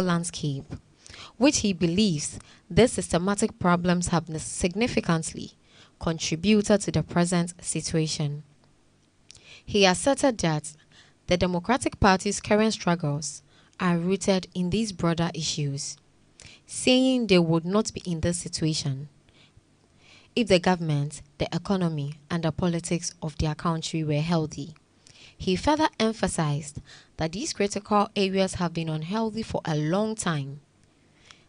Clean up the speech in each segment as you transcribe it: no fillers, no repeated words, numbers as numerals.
landscape, which he believes these systematic problems have significantly contributed to the present situation. He asserted that the Democratic Party's current struggles are rooted in these broader issues, saying they would not be in this situation if the government, the economy, and the politics of their country were healthy. He further emphasized that these critical areas have been unhealthy for a long time.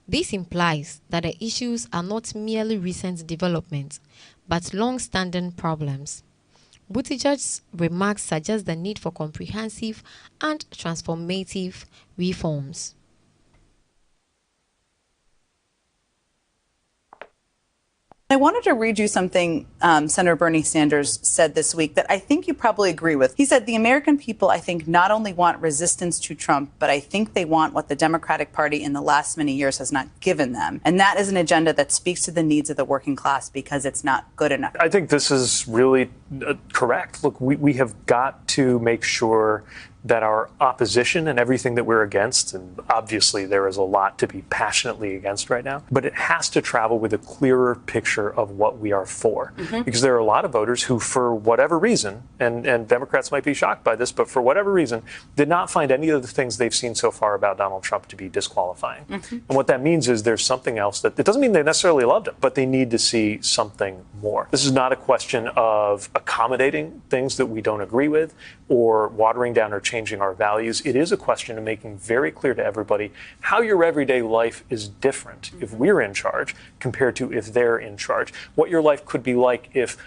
This implies that the issues are not merely recent developments, but long-standing problems. Buttigieg's remarks suggest the need for comprehensive and transformative reforms. I wanted to read you something Senator Bernie Sanders said this week that I think you probably agree with. He said, the American people, I think, not only want resistance to Trump, but I think they want what the Democratic Party in the last many years has not given them. And that is an agenda that speaks to the needs of the working class because it's not good enough. I think this is really correct. Look, we have got to make sure that our opposition and everything that we're against, and obviously there is a lot to be passionately against right now, but it has to travel with a clearer picture of what we are for. Because there are a lot of voters who, for whatever reason, and Democrats might be shocked by this, but for whatever reason, did not find any of the things they've seen so far about Donald Trump to be disqualifying. And what that means is there's something else that, it doesn't mean they necessarily loved him, but they need to see something more. This is not a question of accommodating things that we don't agree with or watering down or changing our values. It is a question of making very clear to everybody how your everyday life is different if we're in charge compared to if they're in charge. What your life could be like if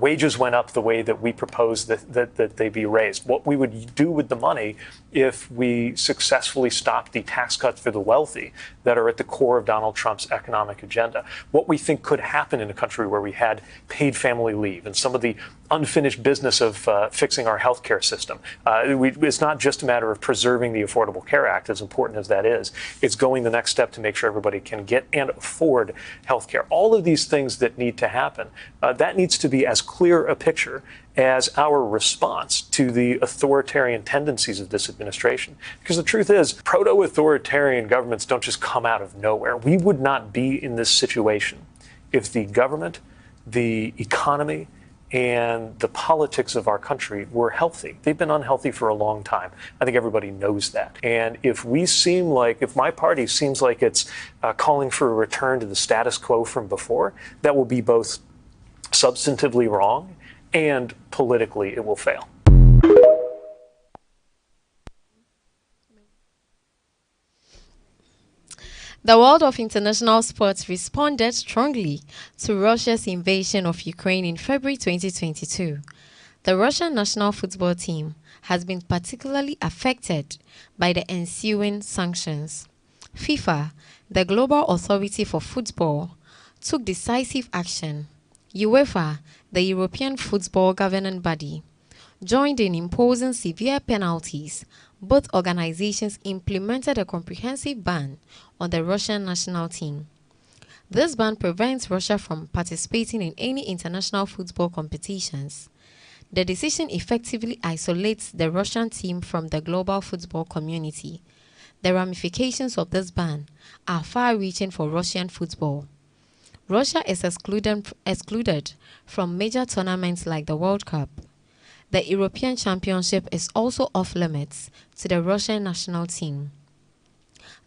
wages went up the way that we propose that they be raised. What we would do with the money if we successfully stopped the tax cuts for the wealthy that are at the core of Donald Trump's economic agenda. What we think could happen in a country where we had paid family leave and some of the unfinished business of fixing our healthcare system. It's not just a matter of preserving the Affordable Care Act, as important as that is. It's going the next step to make sure everybody can get and afford healthcare. All of these things that need to happen, that needs to be as clear a picture as our response to the authoritarian tendencies of this administration. Because the truth is, proto-authoritarian governments don't just come out of nowhere. We would not be in this situation if the government, the economy, and the politics of our country were healthy. They've been unhealthy for a long time. I think everybody knows that. And if my party seems like it's calling for a return to the status quo from before, that will be both substantively wrong and politically it will fail. The world of international sports responded strongly to Russia's invasion of Ukraine in February 2022. The Russian national football team has been particularly affected by the ensuing sanctions. FIFA, the global authority for football, took decisive action. UEFA, the European football governing body, joined in imposing severe penalties. Both organizations implemented a comprehensive ban on the Russian national team. This ban prevents Russia from participating in any international football competitions. The decision effectively isolates the Russian team from the global football community. The ramifications of this ban are far-reaching for Russian football. Russia is excluded from major tournaments like the World Cup. The European Championship is also off-limits to the Russian national team.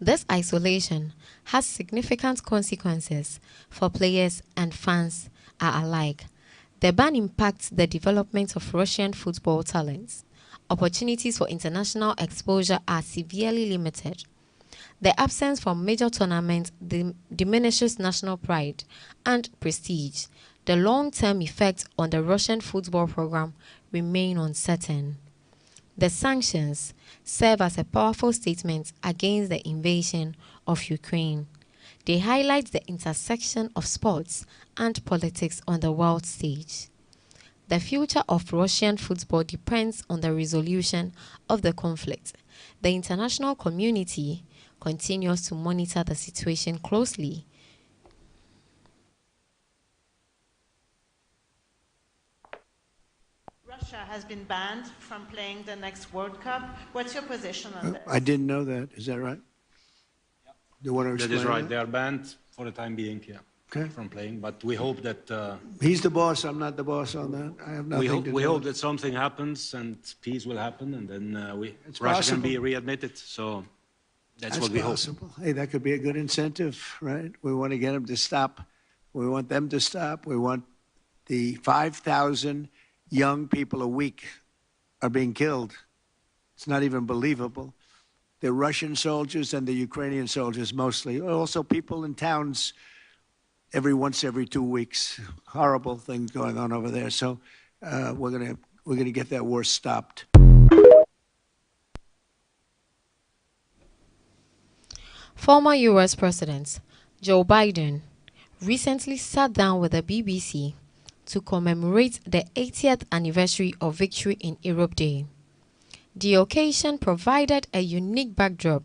This isolation has significant consequences for players and fans alike. The ban impacts the development of Russian football talents. Opportunities for international exposure are severely limited. The absence from major tournaments diminishes national pride and prestige. The long-term effects on the Russian football program remain uncertain. The sanctions serve as a powerful statement against the invasion of Ukraine. They highlight the intersection of sports and politics on the world stage. The future of Russian football depends on the resolution of the conflict. The international community continues to monitor the situation closely. Russia has been banned from playing the next World Cup. What's your position on this? I didn't know that. Is that right? You want to explain That is right. They are banned for the time being, Okay. from playing. But we hope that He's the boss. I'm not the boss on that. I have nothing to do we hope with it. that something happens and peace will happen, and then It's Russia possible. can be readmitted. So that's what we possible. Hey, that could be a good incentive, right? We want to get them to stop. We want them to stop. We want the 5,000 young people a week are being killed. It's not even believable. The Russian soldiers and the Ukrainian soldiers mostly. Also people in towns every 2 weeks. Horrible things going on over there. So we're gonna get that war stopped. Former US President Joe Biden recently sat down with the BBC to commemorate the 80th anniversary of Victory in Europe Day. The occasion provided a unique backdrop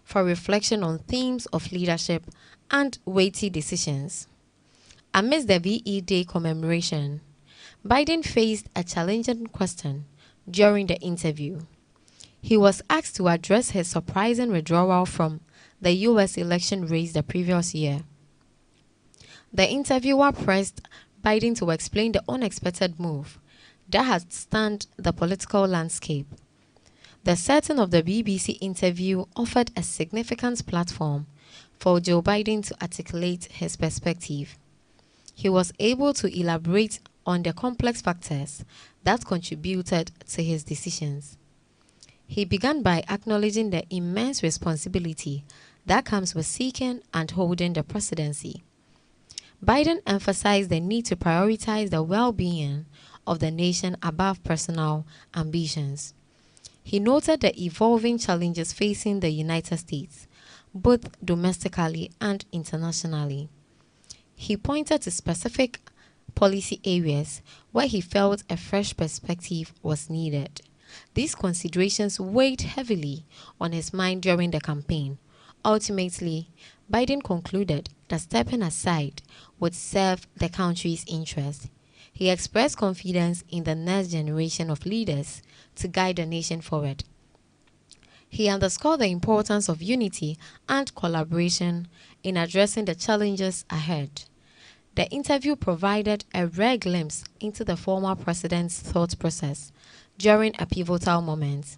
for reflection on themes of leadership and weighty decisions. Amidst the VE Day commemoration, Biden faced a challenging question during the interview. He was asked to address his surprising withdrawal from the U.S. election race the previous year. The interviewer pressed Biden to explain the unexpected move that has stunned the political landscape. The setting of the BBC interview offered a significant platform for Joe Biden to articulate his perspective. He was able to elaborate on the complex factors that contributed to his decisions. He began by acknowledging the immense responsibility that comes with seeking and holding the presidency. Biden emphasized the need to prioritize the well-being of the nation above personal ambitions. He noted the evolving challenges facing the United States, both domestically and internationally. He pointed to specific policy areas where he felt a fresh perspective was needed. These considerations weighed heavily on his mind during the campaign. Ultimately, Biden concluded that stepping aside would serve the country's interests. He expressed confidence in the next generation of leaders to guide the nation forward. He underscored the importance of unity and collaboration in addressing the challenges ahead. The interview provided a rare glimpse into the former president's thought process during a pivotal moment.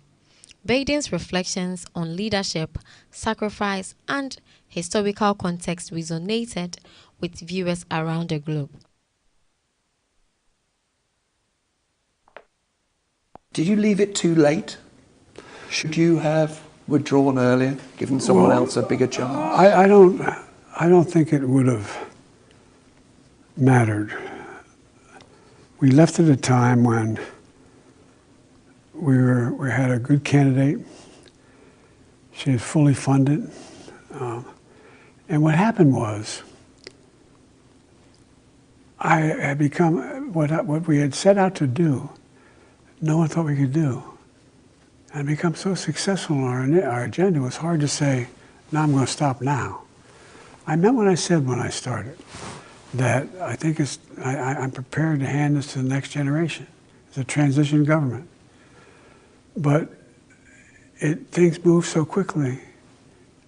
Biden's reflections on leadership, sacrifice, and historical context resonated with viewers around the globe. Did you leave it too late? Should you have withdrawn earlier, given someone else a bigger chance? I don't think it would have mattered. We left at a time when we had a good candidate. She was fully funded, and what happened was I had become what we had set out to do. No one thought we could do, and become so successful in our agenda. It was hard to say, "No, I'm going to stop now." I meant what I said when I started. That I think I'm prepared to hand this to the next generation. It's a transition government. But things moved so quickly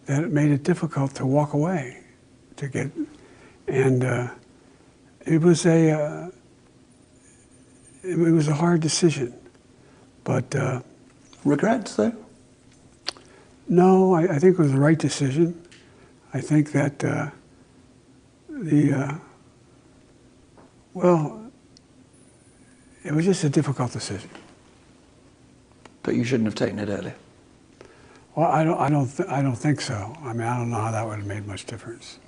that it made it difficult to walk away, it was a hard decision. But regrets, though? No, I think it was the right decision. I think that it was just a difficult decision. But you shouldn't have taken it earlier. Well, I don't think so. I mean, I don't know how that would have made much difference.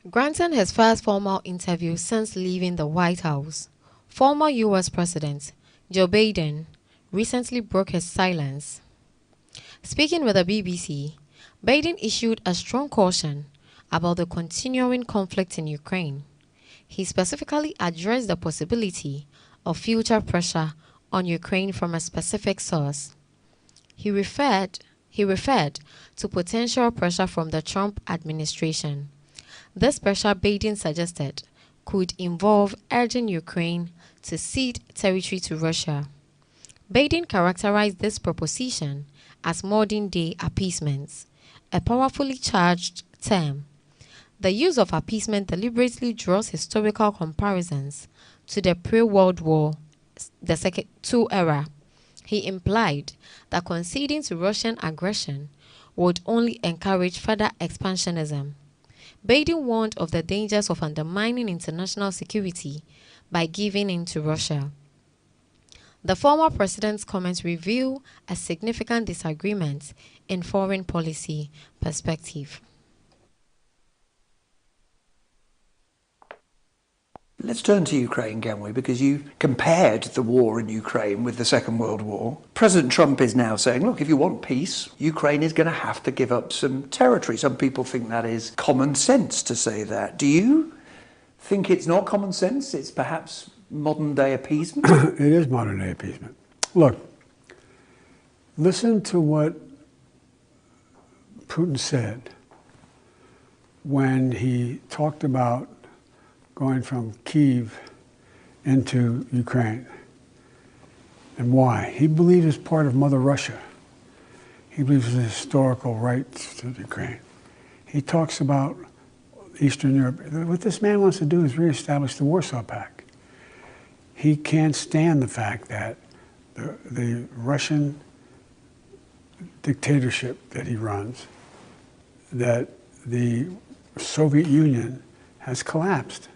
Granting his first formal interview since leaving the White House, former U.S. President Joe Biden recently broke his silence. Speaking with the BBC, Biden issued a strong caution about the continuing conflict in Ukraine. He specifically addressed the possibility of future pressure on Ukraine from a specific source. He referred to potential pressure from the Trump administration. This pressure, Biden suggested, could involve urging Ukraine to cede territory to Russia. Biden characterized this proposition as modern-day appeasement, a powerfully charged term. The use of appeasement deliberately draws historical comparisons to the pre-World War II era. He implied that conceding to Russian aggression would only encourage further expansionism. Biden warned of the dangers of undermining international security by giving in to Russia. The former president's comments reveal a significant disagreement in foreign policy perspective. Let's turn to Ukraine, can we? Because you compared the war in Ukraine with the Second World War. President Trump is now saying, look, if you want peace, Ukraine is going to have to give up some territory. Some people think that is common sense to say that. Do you think it's not common sense? It's perhaps modern-day appeasement? It is modern-day appeasement. Look, listen to what Putin said when he talked about going from Kiev into Ukraine. And why? He believes it's part of Mother Russia. He believes it's a historical right to Ukraine. He talks about Eastern Europe. What this man wants to do is reestablish the Warsaw Pact. He can't stand the fact that the Russian dictatorship that he runs, that the Soviet Union has collapsed.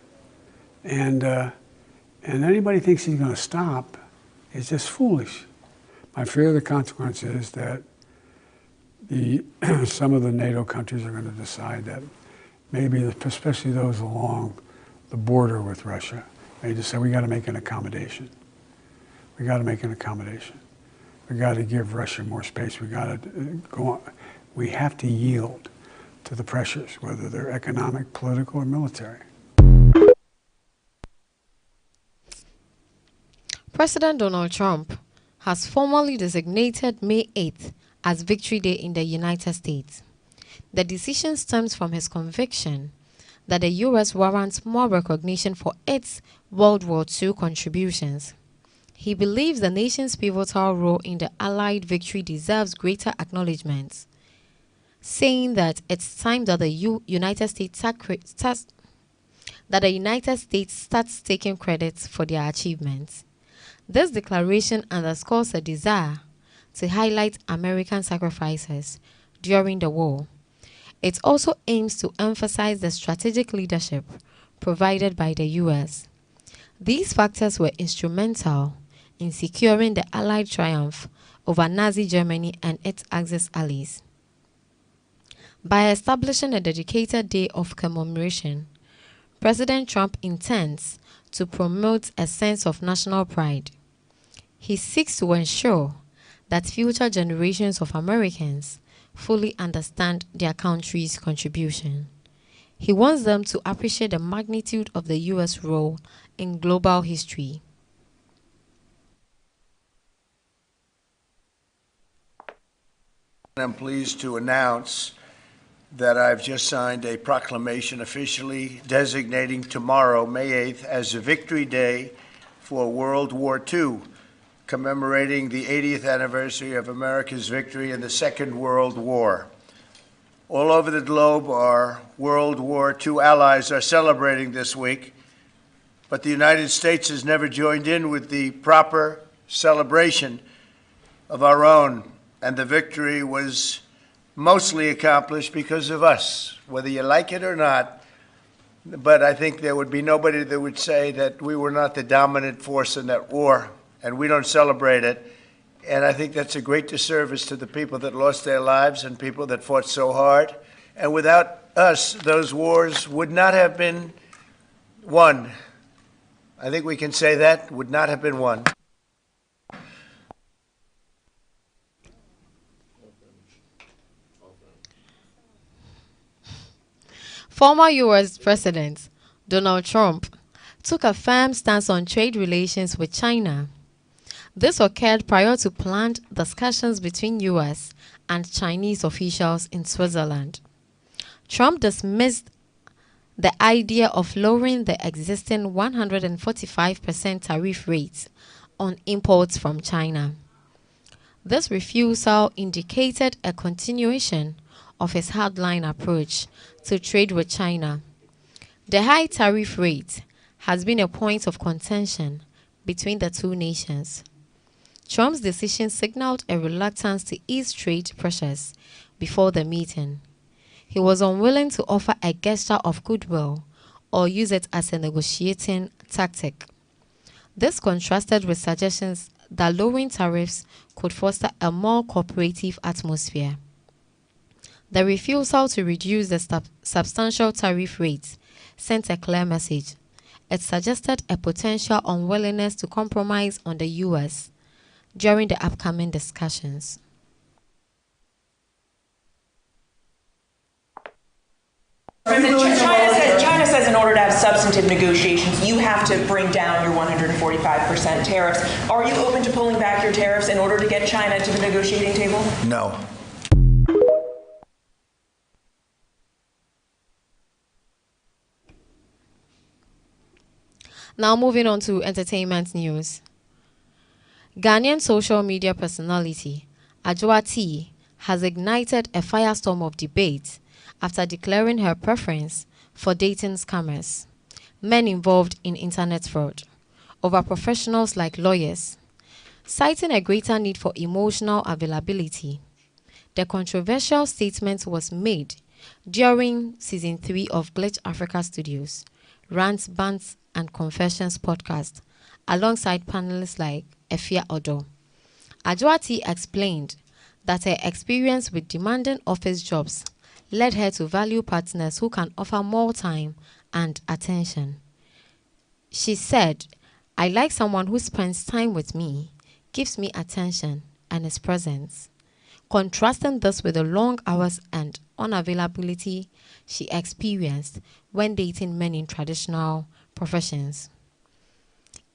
And anybody thinks he's going to stop is just foolish. My fear of the consequence is that some of the NATO countries are going to decide that maybe, especially those along the border with Russia, they just say, we got to make an accommodation. We got to make an accommodation. We got to give Russia more space. We got to go on. We have to yield to the pressures, whether they're economic, political, or military. President Donald Trump has formally designated May 8th as Victory Day in the United States. The decision stems from his conviction that the U.S. warrants more recognition for its World War II contributions. He believes the nation's pivotal role in the Allied victory deserves greater acknowledgement, saying that it's time that the United States starts taking credit for their achievements. This declaration underscores a desire to highlight American sacrifices during the war. It also aims to emphasize the strategic leadership provided by the U.S. These factors were instrumental in securing the Allied triumph over Nazi Germany and its Axis allies. By establishing a dedicated day of commemoration, President Trump intends to promote a sense of national pride. He seeks to ensure that future generations of Americans fully understand their country's contribution. He wants them to appreciate the magnitude of the U.S. role in global history. I'm pleased to announce that I've just signed a proclamation officially designating tomorrow, May 8th, as a Victory Day for World War II, commemorating the 80th anniversary of America's victory in the Second World War. All over the globe, our World War II allies are celebrating this week, but the United States has never joined in with the proper celebration of our own, and the victory was mostly accomplished because of us, whether you like it or not. But I think there would be nobody that would say that we were not the dominant force in that war, and we don't celebrate it. And I think that's a great disservice to the people that lost their lives and people that fought so hard. And without us, those wars would not have been won. I think we can say that would not have been won. Former U.S. President Donald Trump took a firm stance on trade relations with China. This occurred prior to planned discussions between U.S. and Chinese officials in Switzerland. Trump dismissed the idea of lowering the existing 145% tariff rates on imports from China. This refusal indicated a continuation of his hardline approach to trade with China. The high tariff rate has been a point of contention between the two nations. Trump's decision signaled a reluctance to ease trade pressures before the meeting. He was unwilling to offer a gesture of goodwill or use it as a negotiating tactic. This contrasted with suggestions that lowering tariffs could foster a more cooperative atmosphere. The refusal to reduce the substantial tariff rates sent a clear message. It suggested a potential unwillingness to compromise on the U.S. during the upcoming discussions. China says in order to have substantive negotiations, you have to bring down your 145% tariffs. Are you open to pulling back your tariffs in order to get China to the negotiating table? No. Now moving on to entertainment news. Ghanaian social media personality Ajua T has ignited a firestorm of debate after declaring her preference for dating scammers, men involved in internet fraud, over professionals like lawyers, citing a greater need for emotional availability. The controversial statement was made during Season 3 of Glitch Africa Studios, Rants, Bants and Confessions podcast, alongside panelists like Efia Odo. Ajwati explained that her experience with demanding office jobs led her to value partners who can offer more time and attention. She said, "I like someone who spends time with me, gives me attention, and is present," contrasting this with the long hours and unavailability she experienced when dating men in traditional professions.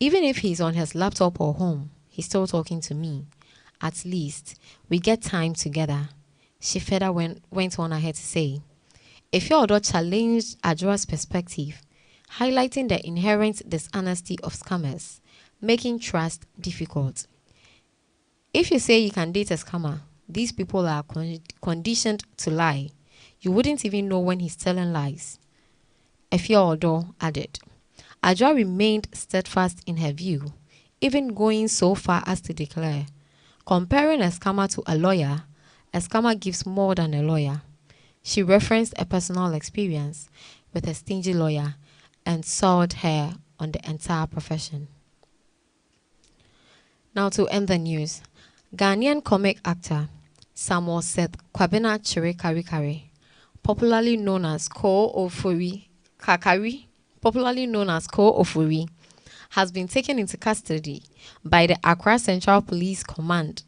"Even if he's on his laptop or home, he's still talking to me. At least we get time together," she further went on ahead to say. Ifeodo challenged Adjoa's perspective, highlighting the inherent dishonesty of scammers, making trust difficult. "If you say you can date a scammer, these people are conditioned to lie. You wouldn't even know when he's telling lies," Efeodo added. Adjoa remained steadfast in her view, even going so far as to declare, "Comparing a scammer to a scammer gives more than a lawyer." She referenced a personal experience with a stingy lawyer and soured her on the entire profession. Now to end the news. Ghanaian comic actor Samuel Seth Kwabena Chere Kare, popularly known as Ko Ofori Kakari, has been taken into custody by the Accra Central Police Command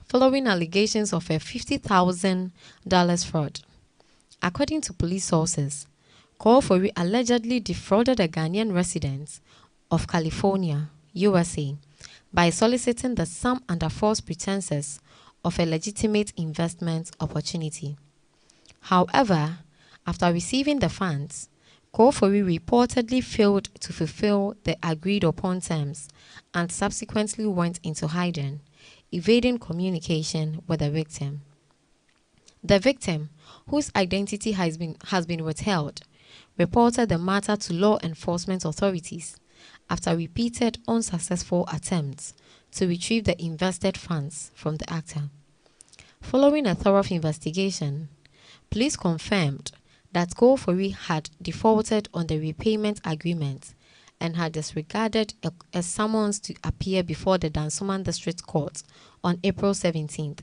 following allegations of a $50,000 fraud. According to police sources, Ko Ofori allegedly defrauded a Ghanaian resident of California, USA, by soliciting the sum under false pretenses of a legitimate investment opportunity. However, after receiving the funds, Ko Ofori reportedly failed to fulfill the agreed upon terms and subsequently went into hiding, evading communication with the victim. The victim, whose identity has been withheld, reported the matter to law enforcement authorities after repeated unsuccessful attempts to retrieve the invested funds from the actor. Following a thorough investigation, police confirmed that Ko Ofori had defaulted on the repayment agreement and had disregarded a summons to appear before the Dansoman District Court on April 17,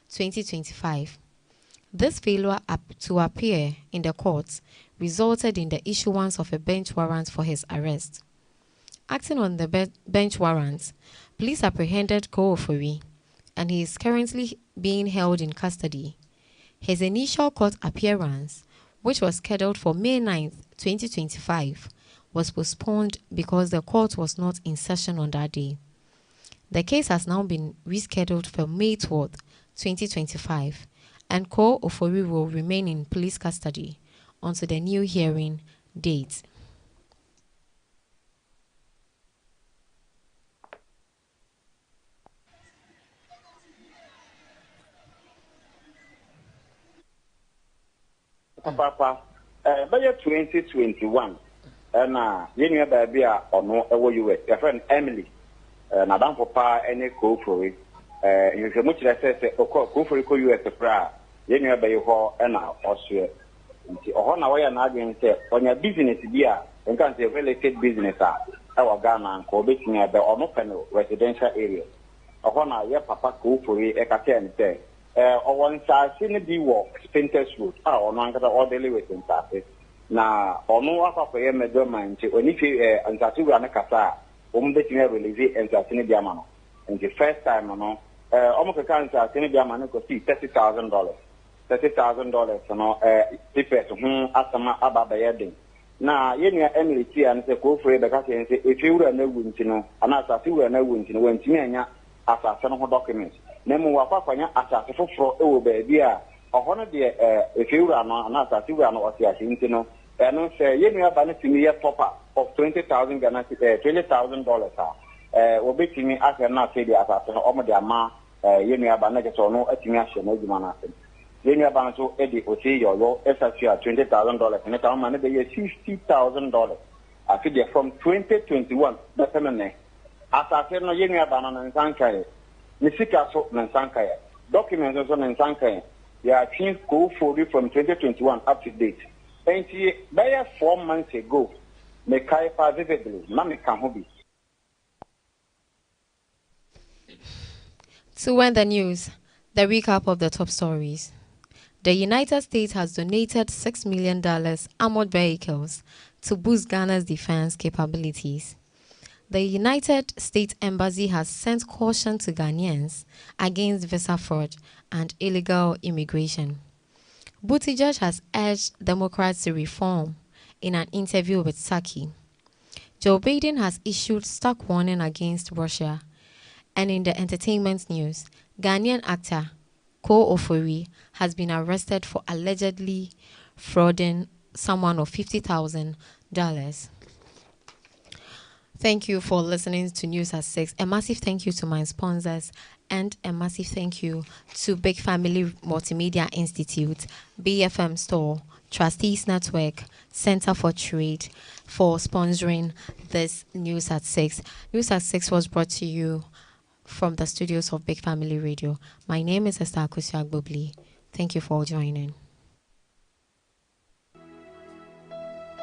2025. This failure to appear in the court resulted in the issuance of a bench warrant for his arrest. Acting on the bench warrant, police apprehended Ko Ofori, and he is currently being held in custody. His initial court appearance, which was scheduled for May 9, 2025, was postponed because the court was not in session on that day. The case has now been rescheduled for May 12, 2025, and Ko Ofori will remain in police custody until the new hearing date. Papa, by 2021, and you know, baby, or no, US, your friend Emily, Madame Papa, any go for it. You can much less say, go for US pra, you know, by your and Austria. On our way and arguing say, on your business, dear, and can say real estate business, our Ghana and Kobe near the Onopen residential area. Upon our year, Papa go for it, a can say. Or one side, seen the walk, Spinters Road, or non orderly within Saturday. Now, or no other for your major mind, when if you and Tatu and a Kasa, the release and Satini Diamano. And the first time, almost a cancer, Satini Diamano could see $30,000. $30,000, you know, tippet, Asama Abba Yading. Now, you know, Emily T and say, go for it because if you were no wind, you know, and as you were no wind, you know, when Timia as a son of documents. Nemu wapafanya asase foforo ewo baabi a ohona de efiura no na asase wura no otia hinti no eno se yenu aba ne timi ye topper of $20,000 Ghana $20,000 obetimi ase na se de asase no omo de ama yenu aba na keso no atimi ahye na adwuma na ase yenu aba no so e de oti yoyo esase a $20,000 ne ka ma ne be ye $60,000 afi de from 2021 the feminine asase no yenu aba no nsankai Nisika so Nansankaya. Documents also Nansankaya. Yeah, things go for you from 2021 up to date. And by 4 months ago, Mekaipa vividly, Mami Kahobi. To end the news, the recap of the top stories. The United States has donated $6 million armored vehicles to boost Ghana's defense capabilities. The United States Embassy has sent caution to Ghanaians against visa fraud and illegal immigration. Buttigieg has urged Democrats to reform in an interview with Saki. Joe Biden has issued stark warning against Russia. And in the entertainment news, Ghanaian actor Ko Ofori has been arrested for allegedly frauding someone of $50,000. Thank you for listening to News at 6. A massive thank you to my sponsors and a massive thank you to Big Family Multimedia Institute, BFM Store, Trustees Network, Center for Trade for sponsoring this News at 6. News at 6 was brought to you from the studios of Big Family Radio. My name is Esther Akusiagbobli. Thank you for joining.